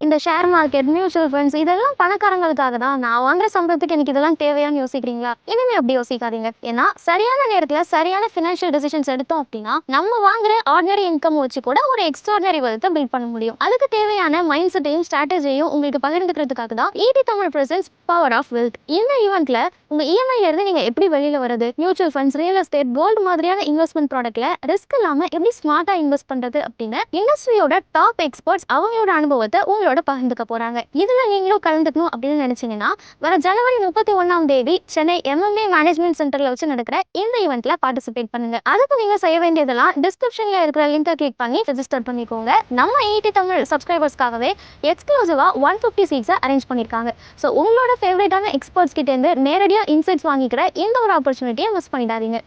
இந்த share market, mutual funds இதெல்லாம் பணக்காரங்களுக்காக தான். நான் வாங்குற சம்பளத்துக்கு எனக்கு இதெல்லாம் தேவையான்னு யோசிக்கிறீங்களா? இனிமே அப்படி யோசிக்காதீங்க. ஏன்னா சரியான நேரத்துல சரியான ஃபினான்ஷியல் டிசிஷன்ஸ் எடுத்தோம் அப்படின்னா நம்ம வாங்குற ஆர்டினரி இன்கம் வச்சு கூட ஒரு எக்ஸ்ட்ராடினரி வெல்த்தை பில்ட் பண்ண முடியும். அதுக்கு தேவையான மைண்ட் செட்டையும் ஸ்ட்ராட்டஜியையும் உங்களுக்கு பகிர்ந்துக்கிறதுக்காக தான் ET Tamil presents power of wealth. இந்த ஈவெண்ட்ல உங்க இஎம்ஐல இருந்து நீங்க எப்படி வெளியில வருது, mutual funds, real estate, gold மாதிரியான இன்வெஸ்ட்மெண்ட் ப்ராடக்ட்ல ரிஸ்க் இல்லாம எப்படி ஸ்மார்ட்டா இன்வெஸ்ட் பண்றது அப்படின்னு இண்டஸ்ட்ரியோட டாப் எக்ஸ்பர்ட்ஸ் அவங்களோட அனுபவத்தை உங்களோட பகிர்ந்துக்க போறாங்க. இதுல நீங்களும் கலந்துக்கணும் அப்படின்னு நினைச்சீங்கன்னா வர ஜனவரி 31 சென்னை எம்எம்ஏ மேனேஜ்மெண்ட் சென்டர்ல வச்சு நடக்கிற இந்த ஈவெண்ட்ல பார்ட்டிசிபேட் பண்ணுங்க. அதுக்கு நீங்க செய்ய வேண்டியதெல்லாம் டிஸ்கிரிப்ஷன்ல இருக்கிற லிங்கை கிளிக் பண்ணி ரெஜிஸ்டர் பண்ணிக்கோங்க. நம்ம ஈடி தமிழ் சப்ஸ்கிரைபர்ஸ்க்காகவே எக்ஸ்க்ளூசிவா 150 சீட்ஸை அரேஞ்ச் பண்ணிருக்காங்க. ஸோ உங்களோட ஃபேவரட்டான எக்ஸ்பர்ட்ஸ் கிட்ட இருந்து நேரடியாக இன்சைட்ஸ் வாங்கிக்கிற இந்த ஒரு ஆப்பர்ச்சுனிட்டியை மிஸ் பண்ணிடாதீங்க.